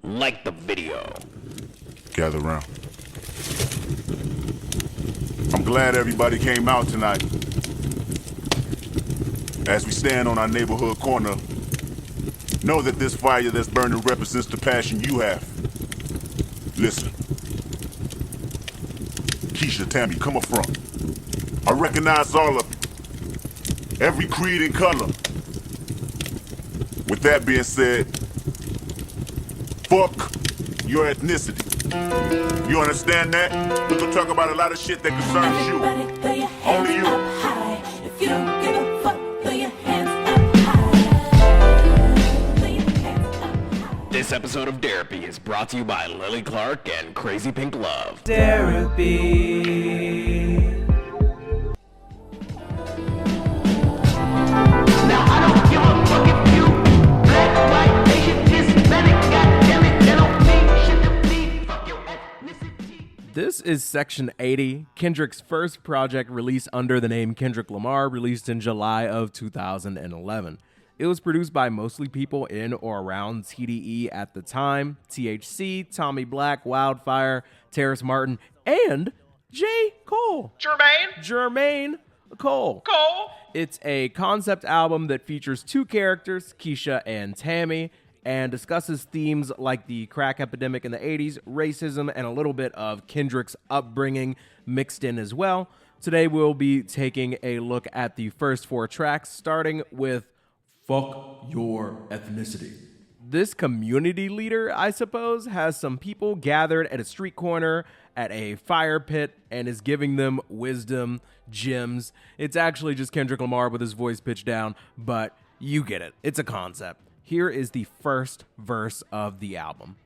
Like the video. Gather round. I'm glad everybody came out tonight. As we stand on our neighborhood corner, know that this fire that's burning represents the passion you have. Listen. Keisha, Tammy, come up front. I recognize all of you. Every creed and color. With that being said, fuck your ethnicity. You understand that? We're gonna talk about a lot of shit that concerns you. Only you. If you don't give a fuck, throw your hands up high. This episode of Derapy is brought to you by Lily Clark and Crazy Pink Love. Derapy. Now I don't give a fuck if you black, white, Asian, Hispanic, goddammit, that don't mean shit to me. Fuck your ethnicity. This is Section 80, Kendrick's first project released under the name Kendrick Lamar, released in July of 2011. It was produced by mostly people in or around TDE at the time: THC, Tommy Black, Wildfire, Terrace Martin, and J. Cole. Jermaine Cole. It's a concept album that features two characters, Keisha and Tammy, and discusses themes like the crack epidemic in the 80s, racism, and a little bit of Kendrick's upbringing mixed in as well. Today we'll be taking a look at the first four tracks, starting with Fuck Your Ethnicity. This community leader, I suppose, has some people gathered at a street corner at a fire pit and is giving them wisdom, gems. It's actually just Kendrick Lamar with his voice pitched down, but you get it. It's a concept. Here is the first verse of the album.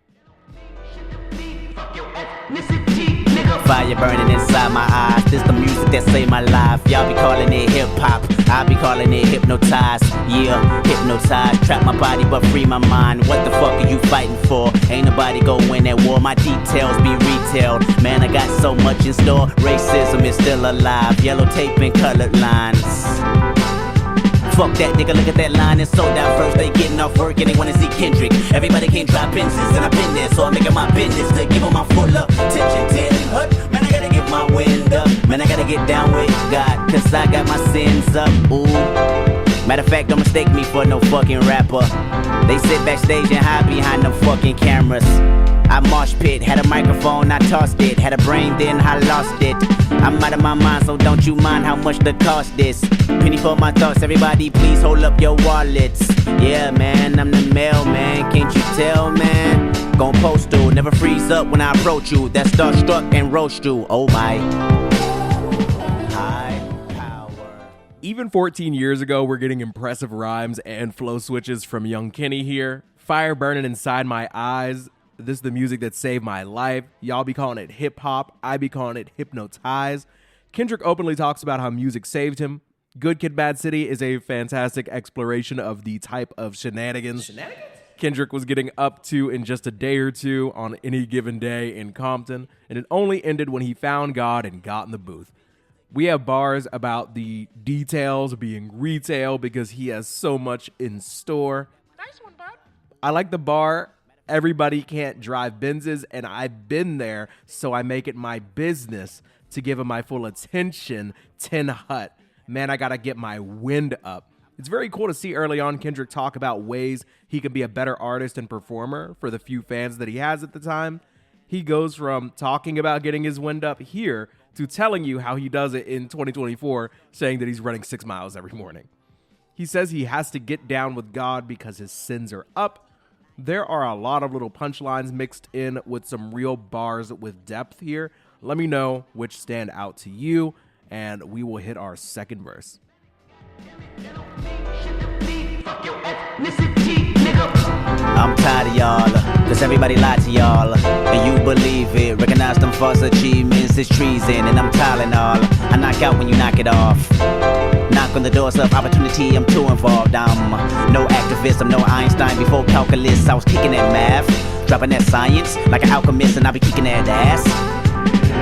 Fuck your ethnicity, nigga. Fire burning inside my eyes. This the music that saved my life. Y'all be calling it hip hop. I be calling it hypnotized. Yeah, hypnotized. Trap my body but free my mind. What the fuck are you fighting for? Ain't nobody go win at war. My details be retailed. Man, I got so much in store. Racism is still alive. Yellow tape and colored lines. Fuck that nigga, look at that line, it's so diverse. They getting off work and they wanna see Kendrick. Everybody can't drop Benzes, and I've been there, so I'm making my business to give them my full attention. Till hut, man, I gotta get my wind up. Man, I gotta get down with God, cause I got my sins up. Ooh. Matter of fact, don't mistake me for no fucking rapper. They sit backstage and hide behind them fucking cameras. I mosh pit, had a microphone, I tossed it. Had a brain, then I lost it. I'm out of my mind, so don't you mind how much the cost is. Penny for my thoughts, everybody please hold up your wallets. Yeah, man, I'm the mailman, can't you tell, man? Gon' postal, never freeze up when I approach you. That's starstruck and roast you, oh my. High power. Even 14 years ago, we're getting impressive rhymes and flow switches from Young Kenny here. Fire burning inside my eyes. This is the music that saved my life. Y'all be calling it hip hop. I be calling it hypnotize. Kendrick openly talks about how music saved him. Good Kid, Bad City is a fantastic exploration of the type of shenanigans Kendrick was getting up to in just a day or two on any given day in Compton, and it only ended when he found God and got in the booth. We have bars about the details being retail because he has so much in store. Nice one, bud. I like the bar, everybody can't drive Benzes, and I've been there, so I make it my business to give him my full attention. Tin Hut. Man, I gotta get my wind up. It's very cool to see early on Kendrick talk about ways he can be a better artist and performer for the few fans that he has at the time. He goes from talking about getting his wind up here to telling you how he does it in 2024, saying that he's running 6 miles every morning. He says he has to get down with God because his sins are up. There are a lot of little punchlines mixed in with some real bars with depth here. Let me know which stand out to you, and we will hit our second verse. Fuck your ethnicity, nigga. I'm tired of y'all, cause everybody lied to y'all, and you believe it. Recognize them false achievements, it's treason, and I'm Tylenol. I knock out when you knock it off. Knock on the doors of opportunity, I'm too involved. I'm no activist, I'm no Einstein. Before calculus, I was kicking that math, dropping that science like an alchemist, and I be kicking that ass.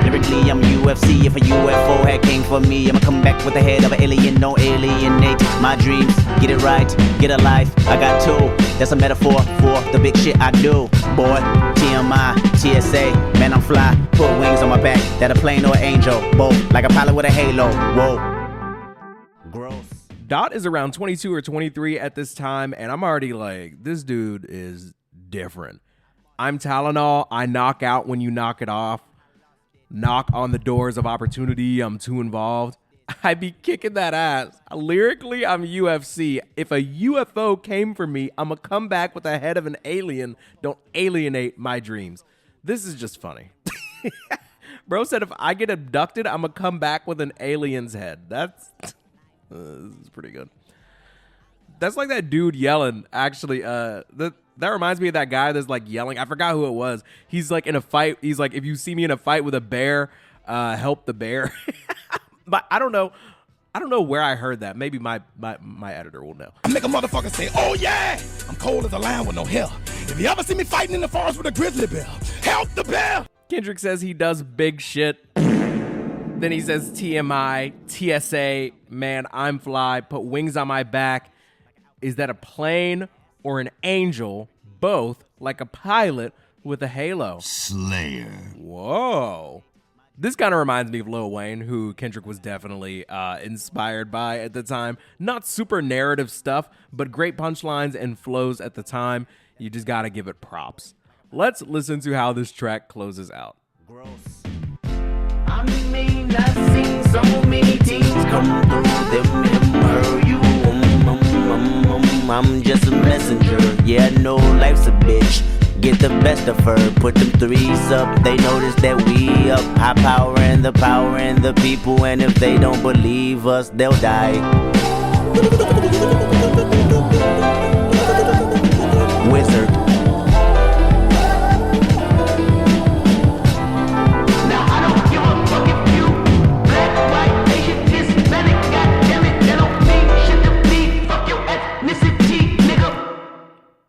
Lyrically, I'm UFC. If a UFO had came for me, I'ma come back with the head of an alien. No alienate my dreams. Get it right, get a life. I got two. That's a metaphor for the big shit I do. Boy, TMI, TSA, man, I'm fly. Put wings on my back, that a plane or an angel. Both, like a pilot with a halo. Whoa. Gross. Dot is around 22 or 23 at this time, and I'm already like, this dude is different. I'm Tylenol, I knock out when you knock it off. Knock on the doors of opportunity, I'm too involved. I be kicking that ass. Lyrically, I'm UFC. If a UFO came for me, I'ma come back with the head of an alien. Don't alienate my dreams. This is just funny. Bro said if I get abducted, I'ma come back with an alien's head. That's this is pretty good. That's like that dude yelling, actually. That reminds me of that guy that's like yelling. I forgot who it was. He's like in a fight. He's like, if you see me in a fight with a bear, help the bear. But I don't know where I heard that. Maybe my editor will know. I make a motherfucker say, oh yeah, I'm cold as a lion with no hair. If you ever see me fighting in the forest with a grizzly bear, help the bear. Kendrick says he does big shit. Then he says TMI, TSA, man, I'm fly, put wings on my back. Is that a plane or an angel? Both, like a pilot with a halo. Slayer. Whoa. This kind of reminds me of Lil Wayne, who Kendrick was definitely inspired by at the time. Not super narrative stuff, but great punchlines and flows at the time. You just gotta give it props. Let's listen to how this track closes out. Gross. I mean, I've seen so many teams come through them and murder you. I'm just a messenger. Yeah, I know life's a bitch. Get the best of her, put them threes up. They notice that we up. High power and the people. And if they don't believe us, they'll die. Wizard. Now I don't give a fuck if you black, white, Asian, Hispanic, goddammit, that don't mean shit to me. Fuck your ethnicity, nigga.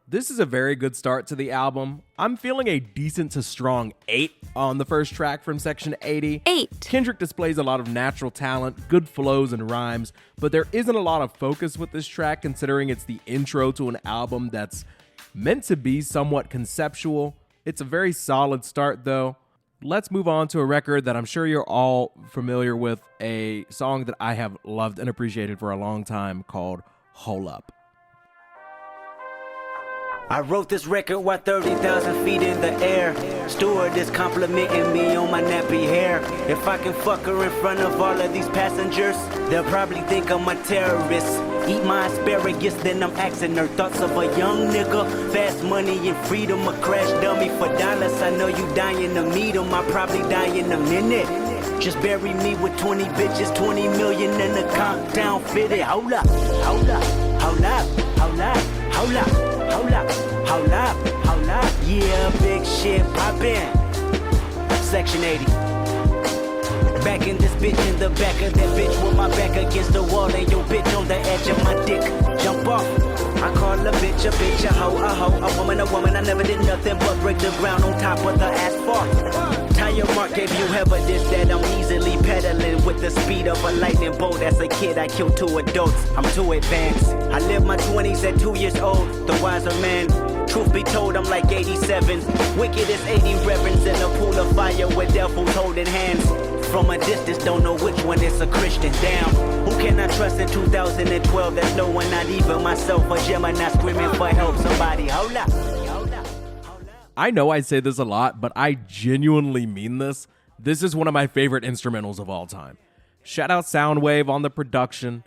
This is a very good start to the album. I'm feeling a decent to strong 8 on the first track from Section 80. 8. Kendrick displays a lot of natural talent, good flows and rhymes, but there isn't a lot of focus with this track considering it's the intro to an album that's meant to be somewhat conceptual. It's a very solid start though. Let's move on to a record that I'm sure you're all familiar with, a song that I have loved and appreciated for a long time called Hole Up. I wrote this record while 30,000 feet in the air. Steward is complimenting me on my nappy hair. If I can fuck her in front of all of these passengers, they'll probably think I'm a terrorist. Eat my asparagus, then I'm asking her thoughts of a young nigga. Fast money and freedom, a crash dummy for dollars. I know you dying to meet him, I probably die in a minute. Just bury me with 20 bitches, 20 million and a countdown fitted. Hold up, hold up, hold up, hold up, hold up, hold up, hold up, hold up. Yeah, big shit poppin'. Section 80. Back in this bitch, in the back of that bitch with my back against the wall and your bitch on the edge of my dick. Jump off. I call a bitch, a hoe, a woman. I never did nothing but break the ground on top of the asphalt. Tire mark gave you evidence that I'm easily pedaling with the speed of a lightning bolt. As a kid, I killed 2 adults. I'm too advanced. I lived my 20s at 2 years old. The wiser man. Truth be told, I'm like 87. Wicked as 80 reverends in a pool of fire with devils holding hands. From a distance, don't know which one is a Christian. Damn, who can I trust in 2012? There's no one, not even myself. A Gemini screaming for help. Somebody, hold up. I know I say this a lot, but I genuinely mean this. This is one of my favorite instrumentals of all time. Shout out Soundwave on the production.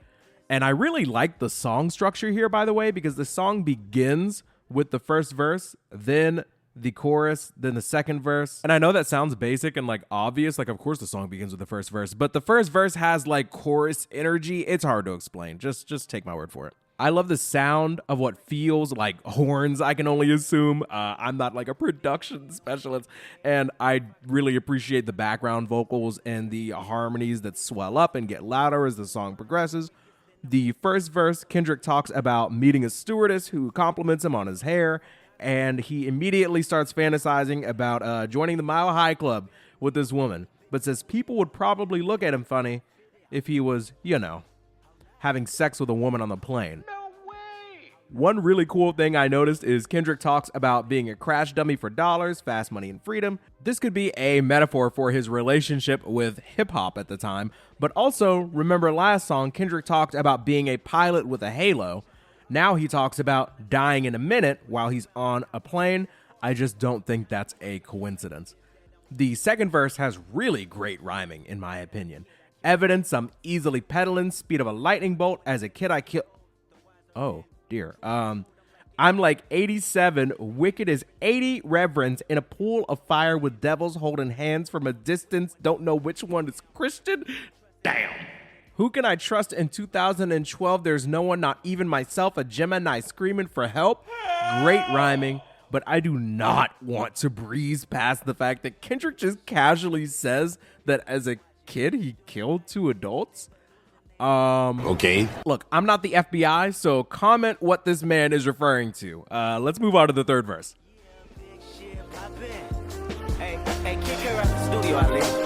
And I really like the song structure here, by the way, because the song begins with the first verse, then the chorus, then the second verse. And I know that sounds basic and like obvious, like of course the song begins with the first verse, but the first verse has like chorus energy. It's hard to explain. Just take my word for it. I love the sound of what feels like horns, I can only assume. I'm not like a production specialist, and I really appreciate the background vocals and the harmonies that swell up and get louder as the song progresses. The first verse, Kendrick talks about meeting a stewardess who compliments him on his hair, and he immediately starts fantasizing about joining the Mile High Club with this woman, but says people would probably look at him funny if he was, having sex with a woman on the plane. No way! One really cool thing I noticed is Kendrick talks about being a crash dummy for dollars, fast money, and freedom. This could be a metaphor for his relationship with hip-hop at the time, but also, remember last song, Kendrick talked about being a pilot with a halo. Now he talks about dying in a minute while he's on a plane. I just don't think that's a coincidence. The second verse has really great rhyming, in my opinion. Evidence I'm easily peddling, speed of a lightning bolt. As a kid, I kill... Oh, dear. I'm like 87, wicked as 80 reverends in a pool of fire with devils holding hands from a distance. Don't know which one is Christian. Damn. Who can I trust in 2012? There's no one, not even myself, a Gemini screaming for help. Great rhyming, but I do not want to breeze past the fact that Kendrick just casually says that as a kid he killed 2 adults. Okay. Look, I'm not the FBI, so comment what this man is referring to. Let's move on to the third verse. Hey, kick her out the studio, I live.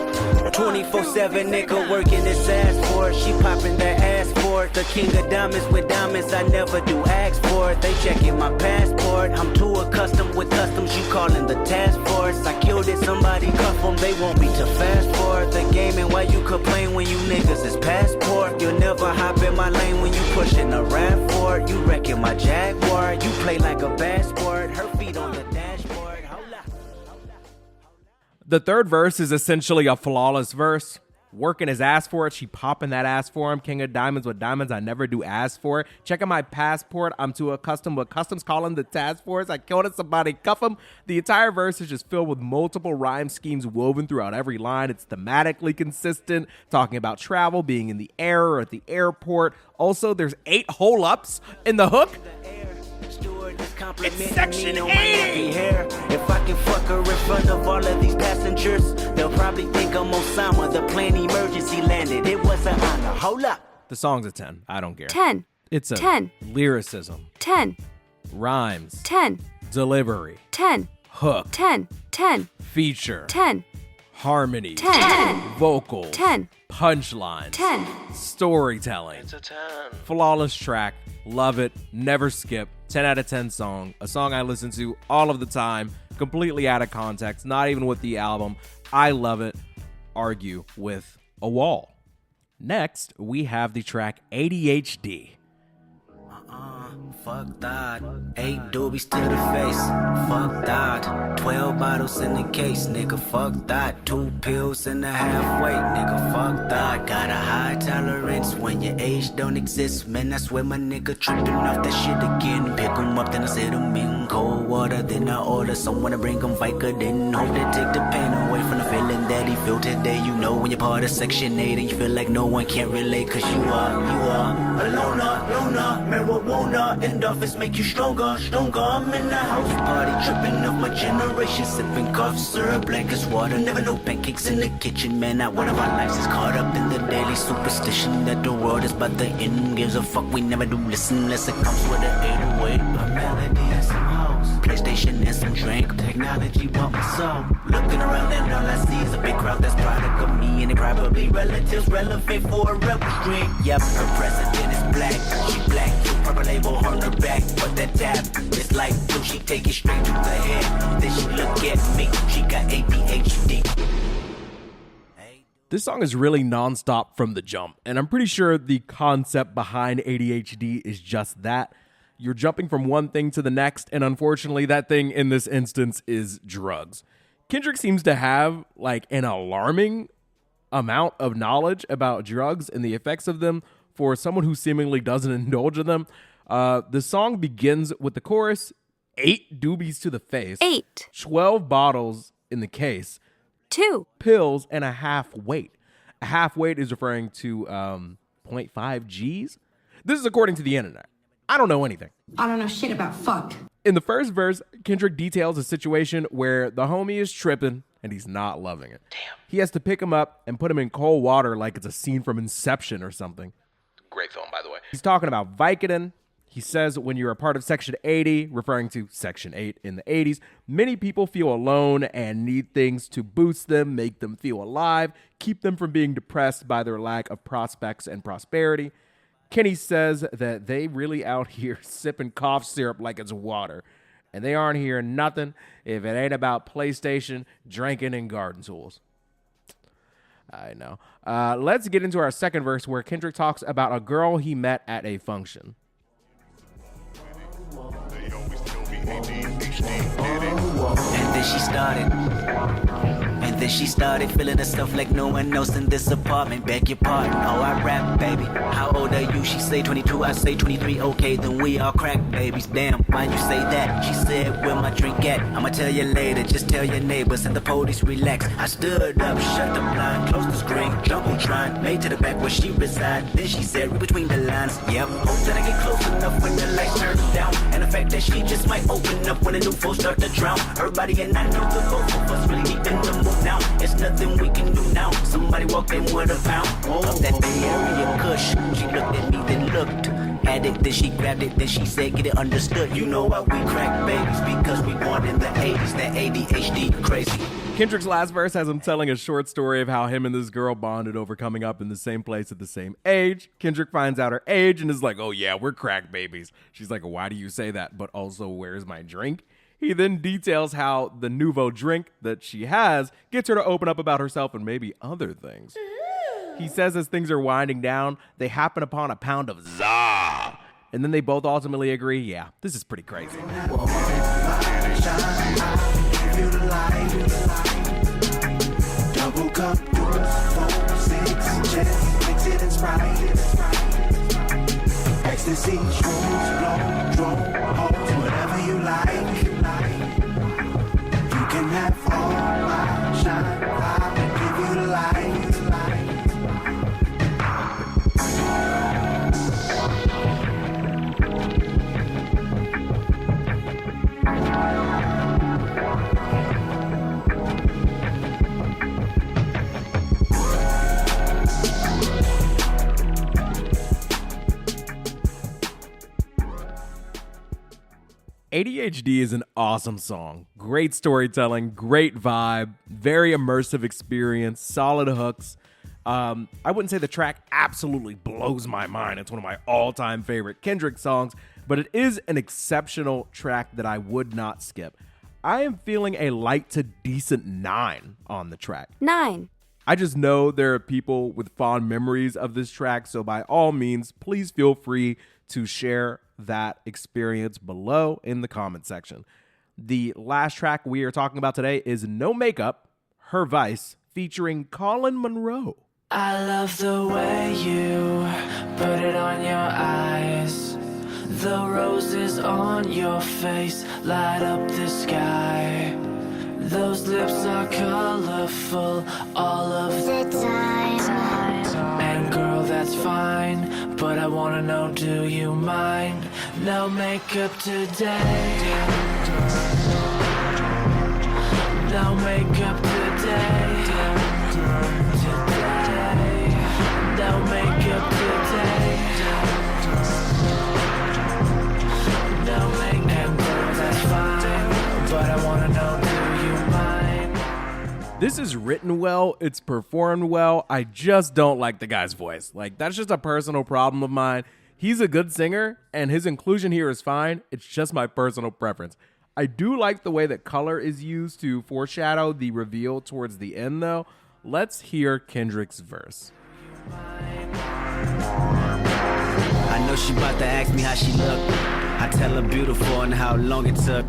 24/7 nigga working his ass for it. She popping that ass for it. The king of diamonds with diamonds, I never do ask for it. They checking my passport. I'm too accustomed with customs. You calling the task force. I killed it, somebody cuff them. They want me to fast forward the game. And why you complain when you niggas is passport? You'll never hop in my lane when you pushing a rap for it. You wrecking my Jaguar. You play like a bad sport. Her feet on the dashboard. Hold up. The third verse is essentially a flawless verse. Working his ass for it, she popping that ass for him. King of diamonds with diamonds, I never do ask for it. Checking my passport, I'm too accustomed with customs calling the task force. I killed it, somebody cuff him. The entire verse is just filled with multiple rhyme schemes woven throughout every line. It's thematically consistent, talking about travel, being in the air or at the airport. Also, there's 8 hole-ups in the hook. It's section 80. If I can fuck her in front of all of these passengers, they'll probably think I'm Osama. The plane emergency landed. It was an honor. Hold up. The song's a 10. I don't care. 10. It's a 10. Lyricism, 10. rhymes, 10. delivery, 10. hook, 10. 10. feature, 10. harmony, 10. vocals, 10. punchlines, 10. storytelling. It's a 10. Flawless track. Love it. Never skip. 10 out of 10 song. A song I listen to all of the time. Completely out of context. Not even with the album. I love it. Argue with a wall. Next, we have the track ADHD. Fuck that. 8 doobies to the face. Fuck that. 12 bottles in the case, nigga. Fuck that. 2 pills and a half weight, nigga. Fuck that. Got a high tolerance when your age don't exist. Man, I swear my nigga tripping off that shit again. Pick 'em up, then I set 'em in cold water. Then I order someone to bring 'em Vicodin. Hope they take the pain away from the feeling that he feel today. You know when you're part of Section 8 and you feel like no one can relate. Cause you are a loner, marijuana. Endorphins make you stronger. I'm in the house party, tripping off my generation, sipping cough syrup black as water. Never no pancakes in the kitchen, man. Not one of our lives is caught up in the daily superstition that the world is about the end. Gives a fuck, we never do listen unless it comes with an 808. A melody and some hoes, PlayStation and some drink. Technology bought my soul. Looking around and all I see is a big crowd that's product of me, and they probably relatives relevant for a rebel stream. Yep, her president is black, she black. Purple label on her back, but that tap is like blue. She take it straight to the head. Then she look at me, she got ADHD. This song is really nonstop from the jump, and I'm pretty sure the concept behind ADHD is just that. You're jumping from one thing to the next, and unfortunately, that thing in this instance is drugs. Kendrick seems to have like an alarming amount of knowledge about drugs and the effects of them for someone who seemingly doesn't indulge in them. The song begins with the chorus, 8 doobies to the face, 8. 12 bottles in the case, 2. pills, and a half weight. A half weight is referring to 0.5 G's. This is according to the internet. I don't know anything. I don't know shit about fuck. In the first verse, Kendrick details a situation where the homie is tripping and he's not loving it. Damn. He has to pick him up and put him in cold water like it's a scene from Inception or something. Great film, by the way. He's talking about Vicodin. He says when you're a part of Section 80, referring to Section 8 in the 80s, many people feel alone and need things to boost them, make them feel alive, keep them from being depressed by their lack of prospects and prosperity. Kenny says that they really out here sipping cough syrup like it's water. And they aren't hearing nothing if it ain't about PlayStation, drinking, and garden tools. I know. Let's get into our second verse where Kendrick talks about a girl he met at a function. And then she started feeling herself like no one else in this apartment. Beg your pardon, oh I rap, baby. How old are you? She say 22, I say 23. Okay, then we all crack babies. Damn, why you say that? She said, where my drink at? I'ma tell you later, just tell your neighbors and the police relax. I stood up, shut the blind, closed the screen, jumbotron, made to the back where she reside. Then she said, read between the lines. Yep, hope that I get close enough when the lights turn down. And the fact that she just might open up when the new folks start to drown. Her body and I know the both of us really deep in the move now. It's nothing we can do now. Somebody walked in with a pound of that Bay Area kush. She looked at me, then looked at it, then she grabbed it, then she said, get it understood. You know why we crack babies? Because we born in the 80s, that ADHD crazy. Kendrick's last verse has him telling a short story of how him and this girl bonded over coming up in the same place at the same age. Kendrick finds out her age and is like, oh yeah, we're crack babies. She's like, why do you say that? But also, where's my drink? He then details how the nouveau drink that she has gets her to open up about herself and maybe other things. He says as things are winding down, they happen upon a pound of za. And then they both ultimately agree, yeah, this is pretty crazy. Double cup, 4, 6, just mix it and Sprite. Ecstasy, shrooms, blow, drone, hold, whatever you like. You can have all my shine, I will give you the light. ADHD is an awesome song. Great storytelling, great vibe, very immersive experience, solid hooks. I wouldn't say the track absolutely blows my mind. It's one of my all-time favorite Kendrick songs, but it is an exceptional track that I would not skip. I am feeling a light to decent 9 on the track. 9. I just know there are people with fond memories of this track, so by all means, please feel free to share that experience below in the comment section. The last track we are talking about today is No Makeup, Her Vice, featuring Colin Monroe. I love the way you put it on your eyes. The roses on your face light up the sky. Those lips are colorful all of the time. And girl, that's fine, but I wanna know, do you mind? No makeup today. No makeup today. No makeup today. No makeup, and girl, that's fine, but I wanna know, do you mind? This is written well, it's performed well. I just don't like the guy's voice. Like, that's just a personal problem of mine. He's a good singer, and his inclusion here is fine. It's just my personal preference. I do like the way that color is used to foreshadow the reveal towards the end, though. Let's hear Kendrick's verse. I know she about to ask me how she look. I tell her beautiful and how long it took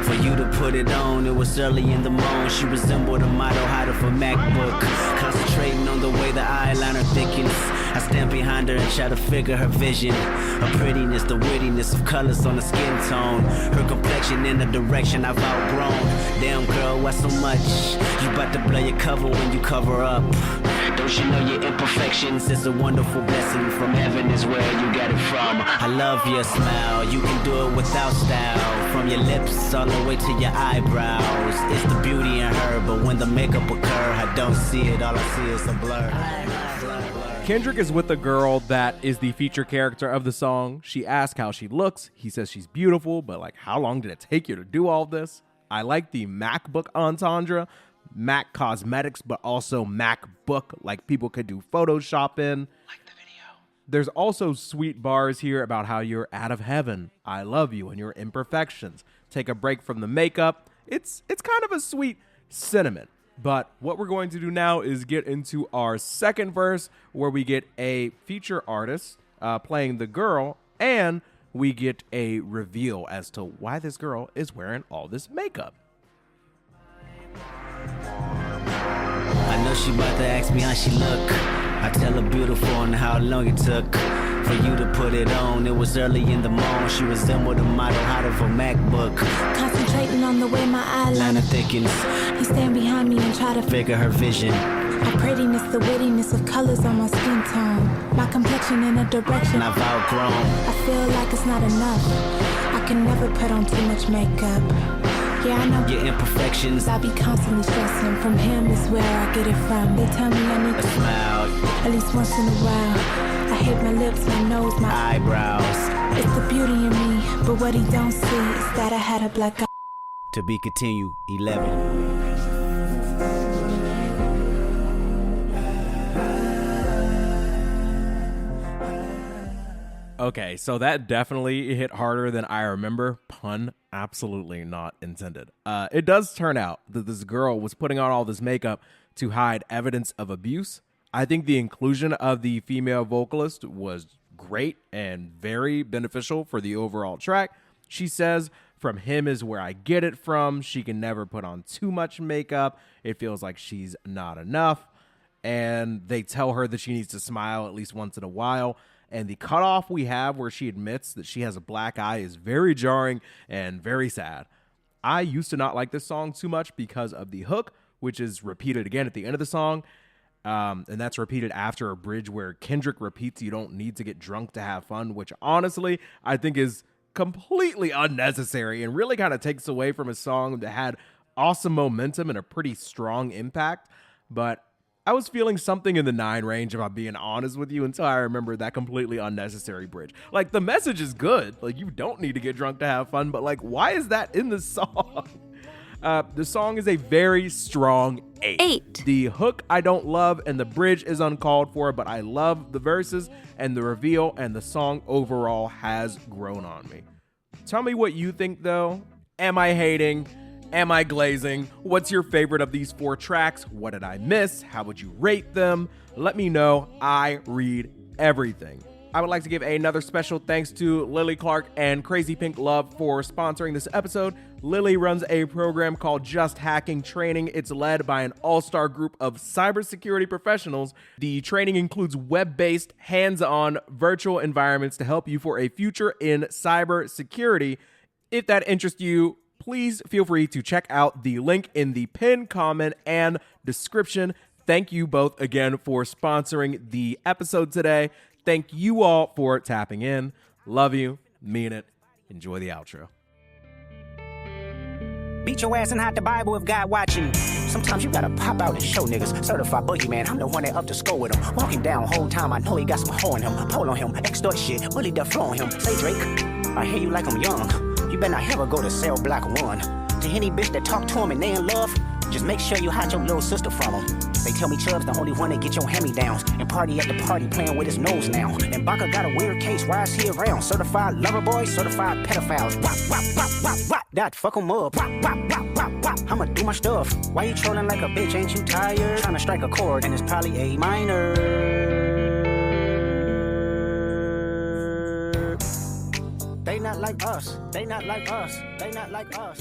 for you to put it on. It was early in the morning. She resembled a model hider for MacBook, concentrating on the way the eyeliner thickens. I stand behind her and try to figure her vision, her prettiness, the wittiness of colors on the skin tone, her complexion in the direction I've outgrown. Damn girl, why so much? You about to blow your cover when you cover up. Don't you know your imperfections is a wonderful blessing from heaven is where you got it from. I love your smile, you can do it without style. From your lips all the way to your eyebrows. It's the beauty in her, but when the makeup occur, I don't see it, all I see is a blur. Kendrick is with a girl that is the feature character of the song. She asks how she looks. He says she's beautiful, but like, how long did it take you to do all this? I like the MacBook entendre. Mac Cosmetics, but also MacBook, like people could do Photoshop in. Like the video. There's also sweet bars here about how you're out of heaven, I love you, and your imperfections. Take a break from the makeup. It's kind of a sweet sentiment. But what we're going to do now is get into our second verse, where we get a feature artist playing the girl, and we get a reveal as to why this girl is wearing all this makeup. I know she about to ask me how she look. I tell her beautiful and how long it took for you to put it on. It was early in the morning. She resembled a model out of a MacBook. Concentrating on the way my eyeliner thickens. He stand behind me and try to Figure her vision. My prettiness, the wittiness of colors on my skin tone. My complexion in a direction I've outgrown. I feel like it's not enough. I can never put on too much makeup. Yeah, I know Your imperfections. I be constantly stressing. From him is where I get it from. They tell me I need A to smile. at least once in a while. I hate my lips, my nose, my Eyebrows. It's the beauty in me, but what he don't see is that I had a black eye. To be continued. 11. Okay, so that definitely hit harder than I remember. Pun absolutely not intended. It does turn out that this girl was putting on all this makeup to hide evidence of abuse. I think the inclusion of the female vocalist was great and very beneficial for the overall track. She says, from him is where I get it from. She can never put on too much makeup. It feels like she's not enough. And they tell her that she needs to smile at least once in a while. And the cutoff we have where she admits that she has a black eye is very jarring and very sad. I used to not like this song too much because of the hook, which is repeated again at the end of the song. And that's repeated after a bridge where Kendrick repeats, "You don't need to get drunk to have fun," which honestly I think is completely unnecessary and really kind of takes away from a song that had awesome momentum and a pretty strong impact. But I was feeling something in the 9 range, if I'm being honest with you, until I remember that completely unnecessary bridge. Like, the message is good. Like, you don't need to get drunk to have fun, but like, why is that in the song? The song is a very strong 8. The hook I don't love and the bridge is uncalled for, but I love the verses and the reveal, and the song overall has grown on me. Tell me what you think though. Am I hating? Am I glazing? What's your favorite of these 4 tracks? What did I miss? How would you rate them? Let me know. I read everything. I would like to give another special thanks to Lily Clark and Crazy Pink Love for sponsoring this episode. Lily runs a program called Just Hacking Training. It's led by an all-star group of cybersecurity professionals. The training includes web-based, hands-on virtual environments to help you for a future in cybersecurity. If that interests you, please feel free to check out the link in the pinned comment and description. Thank you both again for sponsoring the episode today. Thank you all for tapping in. Love you. Mean it. Enjoy the outro. Beat your ass and hide the Bible if God watching. Sometimes you gotta pop out and show niggas. Certified boogeyman, I'm the one that up to score with him. Walking down whole time, I know he got some hoe in him. Pole on him, extort shit, really the flow on him. Say Drake, I hear you like I'm young. You better not ever go to cell block 1. To any bitch that talk to him and they in love, just make sure you hide your little sister from him. They tell me Chubb's the only one that get your hand-me-downs. And party at the party playing with his nose now. And Baka got a weird case, why is he around? Certified lover boy, certified pedophiles. Wop, wop, wop, wop, wop. That fuck him up. Wop, wop, wop, wop, wop. I'ma do my stuff. Why you trolling like a bitch, ain't you tired? Trying to strike a chord and it's probably A minor. They not like us. They not like us. They not like us.